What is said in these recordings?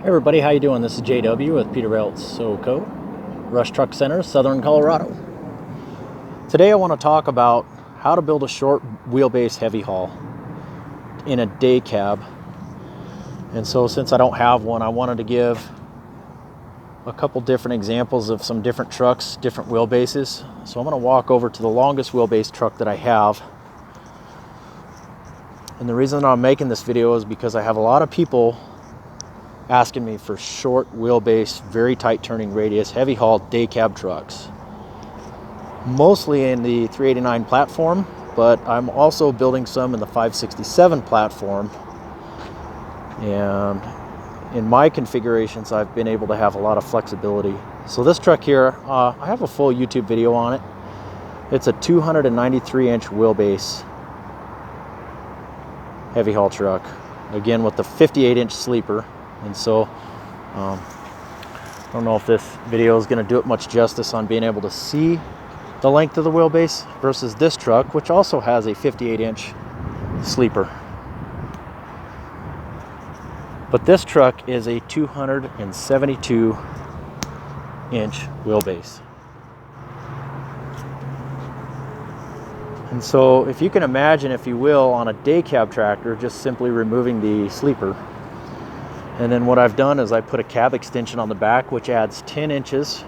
Hey everybody, how you doing? This is JW with Peterbilt Co. Rush Truck Center, Southern Colorado. Today I want to talk about how to build a short wheelbase heavy haul in a day cab. And so since I don't have one, I wanted to give a couple different examples of some different trucks, different wheelbases. So I'm going to walk over to the longest wheelbase truck that I have. And the reason I'm making this video is because I have a lot of people asking me for short wheelbase, very tight turning radius, heavy haul day cab trucks. Mostly in the 389 platform, but I'm also building some in the 567 platform. And in my configurations, I've been able to have a lot of flexibility. So this truck here, I have a full YouTube video on it. It's a 293-inch wheelbase heavy haul truck, again with the 58-inch sleeper. And so I don't know if this video is going to do it much justice on being able to see the length of the wheelbase versus this truck, which also has a 58-inch sleeper. But this truck is a 272-inch wheelbase. And so if you can imagine, if you will, on a day cab tractor, just simply removing the sleeper. And then what I've done is I put a cab extension on the back, which adds 10 inches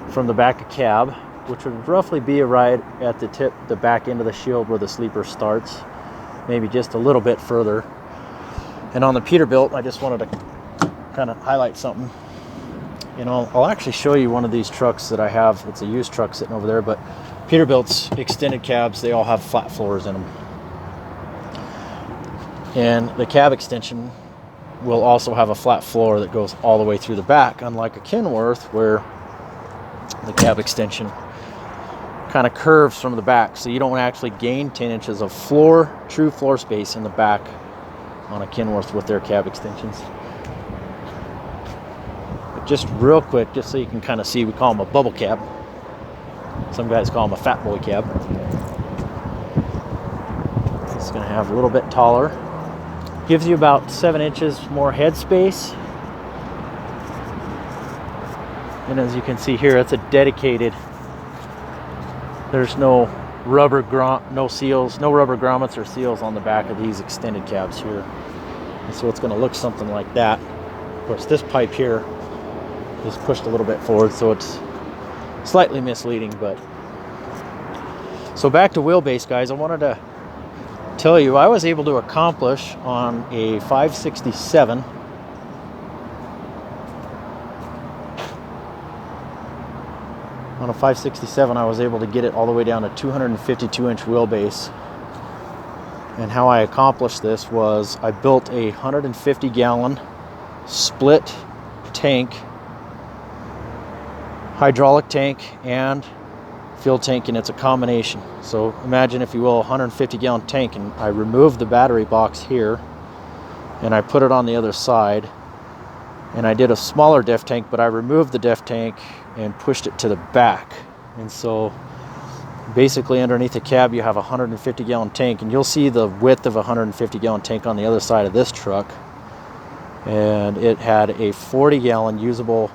from the back of cab, which would roughly be right at the tip, the back end of the shield where the sleeper starts, maybe just a little bit further. And on the Peterbilt, I just wanted to kind of highlight something. You know, I'll actually show you one of these trucks that I have. It's a used truck sitting over there, but Peterbilt's extended cabs, they all have flat floors in them. And the cab extension will also have a flat floor that goes all the way through the back, unlike a Kenworth where the cab extension kind of curves from the back, so you don't actually gain 10 inches of true floor space in the back on a Kenworth with their cab extensions. But just real quick, just so you can kind of see, we call them a bubble cab. Some guys call them a fat boy cab. It's going to have a little bit taller. Gives you about 7 inches more head space. And as you can see here, it's a dedicated, there's no rubber seals, no rubber grommets or seals on the back of these extended cabs here. And so it's going to look something like that. Of course, this pipe here is pushed a little bit forward, so it's slightly misleading. But so back to wheelbase, guys, I wanted to tell you I was able to accomplish on a 567 I was able to get it all the way down to 252-inch wheelbase. And how I accomplished this was I built a 150-gallon split tank, hydraulic tank and fuel tank, and it's a combination. So imagine, if you will, a 150-gallon tank, and I removed the battery box here and I put it on the other side, and I did a smaller def tank, but I removed the def tank and pushed it to the back. And so basically underneath the cab you have a 150-gallon tank, and you'll see the width of a 150-gallon tank on the other side of this truck, and it had a 40-gallon usable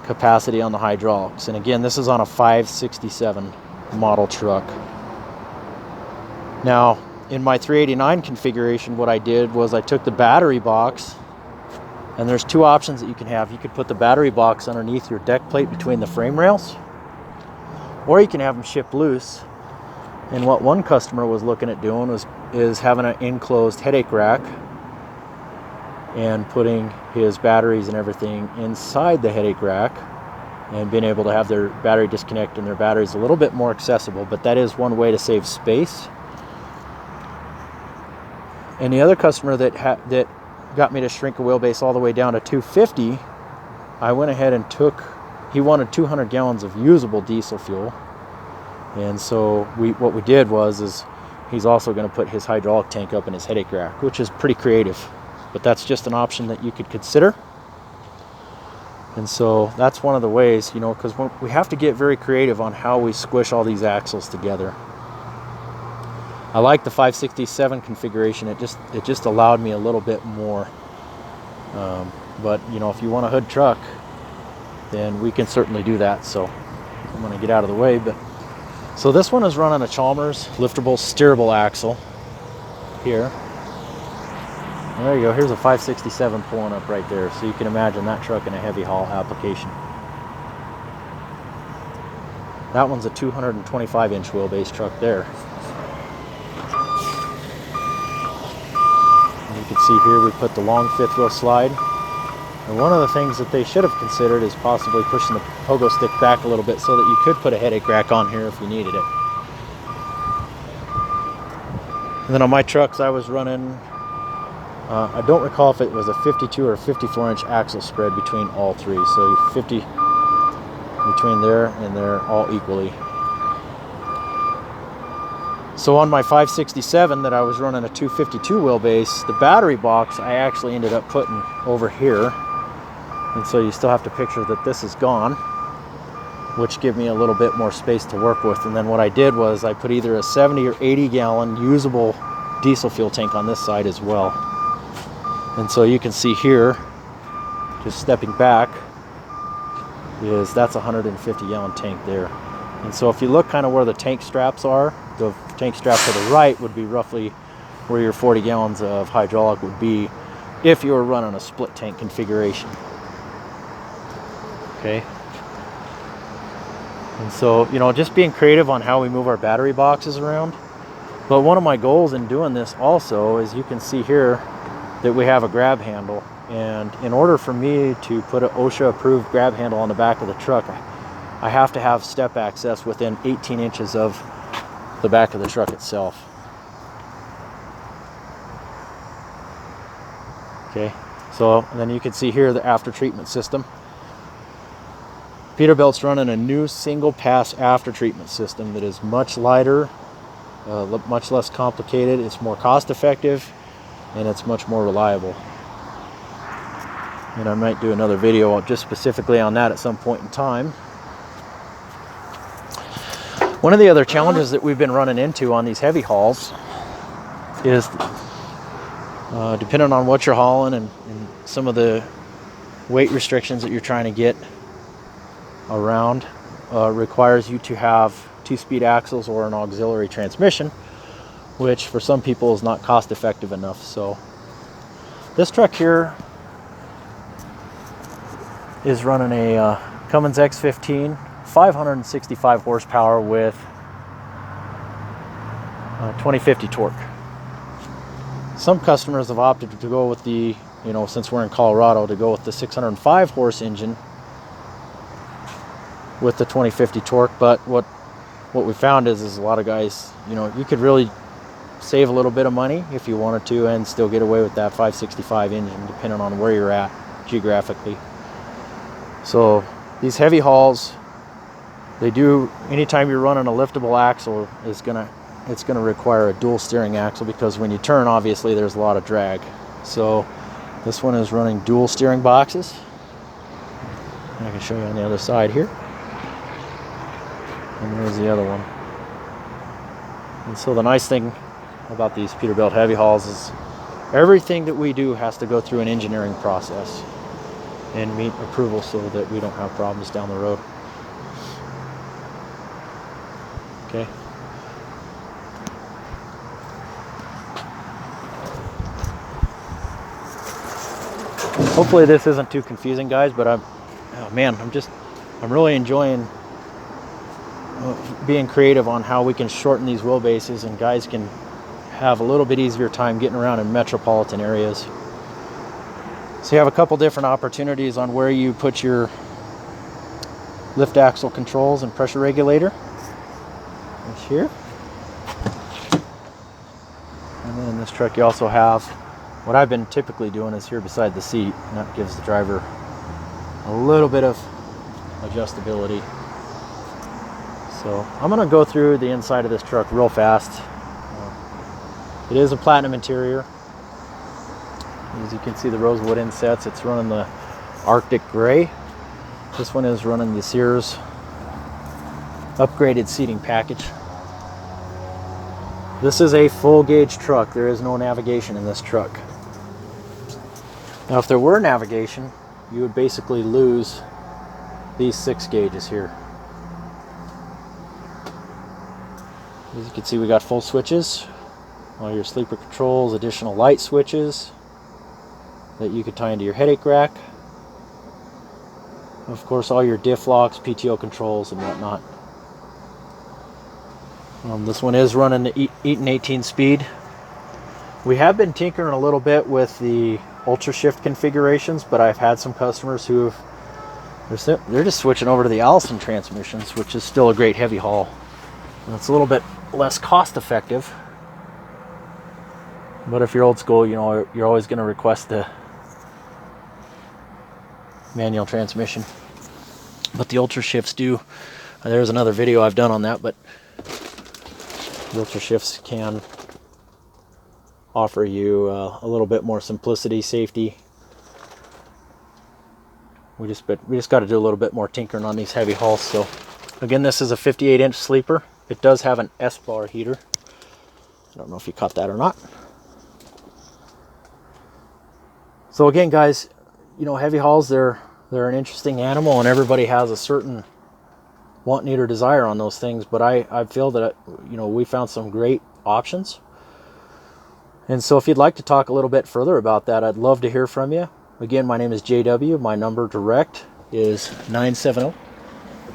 capacity on the hydraulics. And again, this is on a 567 model truck. Now in my 389 configuration, what I did was I took the battery box, and there's two options that you can have. You could put the battery box underneath your deck plate between the frame rails, or you can have them shipped loose. And what one customer was looking at doing is having an enclosed headache rack and putting his batteries and everything inside the headache rack, and being able to have their battery disconnect and their batteries a little bit more accessible. But that is one way to save space. And the other customer that got me to shrink a wheelbase all the way down to 250, I went ahead and he wanted 200 gallons of usable diesel fuel. And so what we did was he's also going to put his hydraulic tank up in his headache rack, which is pretty creative. But that's just an option that you could consider. And so that's one of the ways, you know, because we have to get very creative on how we squish all these axles together. I like the 567 configuration. It just allowed me a little bit more But you know, if you want a hood truck, then we can certainly do that. So I'm going to get out of the way. But so this one is running a Chalmers liftable steerable axle here. And there you go. Here's a 567 pulling up right there. So you can imagine that truck in a heavy haul application. That one's a 225-inch wheelbase truck there. And you can see here we put the long fifth wheel slide. And one of the things that they should have considered is possibly pushing the pogo stick back a little bit so that you could put a headache rack on here if you needed it. And then on my trucks I was running, I don't recall if it was a 52 or a 54-inch axle spread between all three. So 50 between there and there all equally. So on my 567 that I was running a 252 wheelbase, the battery box I actually ended up putting over here. And so you still have to picture that this is gone, which give me a little bit more space to work with. And then what I did was I put either a 70 or 80 gallon usable diesel fuel tank on this side as well. And so you can see here, just stepping back, is that's a 150 gallon tank there. And so if you look kind of where the tank straps are, the tank strap to the right would be roughly where your 40 gallons of hydraulic would be if you were running a split tank configuration. Okay. And so, you know, just being creative on how we move our battery boxes around. But one of my goals in doing this also is, you can see here that we have a grab handle. And in order for me to put an OSHA approved grab handle on the back of the truck, I have to have step access within 18 inches of the back of the truck itself. Okay, so then you can see here the after treatment system. Peterbilt's running a new single pass after treatment system that is much lighter, much less complicated, it's more cost effective, and it's much more reliable. And I might do another video just specifically on that at some point in time. One of the other challenges that we've been running into on these heavy hauls is, depending on what you're hauling and some of the weight restrictions that you're trying to get around, requires you to have 2-speed axles or an auxiliary transmission, which for some people is not cost effective enough. So this truck here is running a Cummins X-15, 565 horsepower with 2050 torque. Some customers have opted to go with the, you know, since we're in Colorado, to go with the 605 horse engine with the 2050 torque. But what we found is a lot of guys, you know, you could really save a little bit of money if you wanted to and still get away with that 565 engine, depending on where you're at geographically. So these heavy hauls, they do, anytime you're running a liftable axle, it's gonna require a dual steering axle, because when you turn, obviously there's a lot of drag. So this one is running dual steering boxes. And I can show you on the other side here. And there's the other one. And so the nice thing about these Peterbilt heavy hauls is everything that we do has to go through an engineering process and meet approval so that we don't have problems down the road. Okay. Hopefully this isn't too confusing, guys, but I'm really enjoying being creative on how we can shorten these wheelbases, and guys can have a little bit easier time getting around in metropolitan areas. So you have a couple different opportunities on where you put your lift axle controls and pressure regulator. It's here. And then in this truck you also have, what I've been typically doing is here beside the seat, and that gives the driver a little bit of adjustability. So I'm going to go through the inside of this truck real fast. It is a platinum interior. As you can see, the rosewood insets, it's running the Arctic Gray. This one is running the Sears upgraded seating package. This is a full gauge truck. There is no navigation in this truck. Now if there were navigation, you would basically lose these 6 gauges here. As you can see, we got full switches, all your sleeper controls, additional light switches that you could tie into your headache rack. Of course, all your diff locks, PTO controls, and whatnot. This one is running the Eaton 18 speed. We have been tinkering a little bit with the ultra shift configurations, but I've had some customers who have, they're just switching over to the Allison transmissions, which is still a great heavy haul. And it's a little bit less cost effective, but if you're old school, you know, you're always going to request the manual transmission. But the ultra shifts do, there's another video I've done on that, but the ultra shifts can offer you a little bit more simplicity, safety. We just got to do a little bit more tinkering on these heavy hauls. So again, this is a 58-inch sleeper. It does have an S-bar heater. I don't know if you caught that or not. So again, guys, you know, heavy hauls, they're an interesting animal, and everybody has a certain want, need, or desire on those things. But I feel that, you know, we found some great options. And so if you'd like to talk a little bit further about that, I'd love to hear from you. Again, my name is JW. My number direct is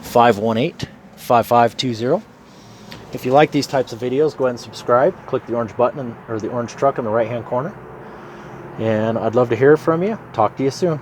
970-518-5520. If you like these types of videos, go ahead and subscribe. Click the orange button or the orange truck in the right-hand corner. And I'd love to hear from you. Talk to you soon.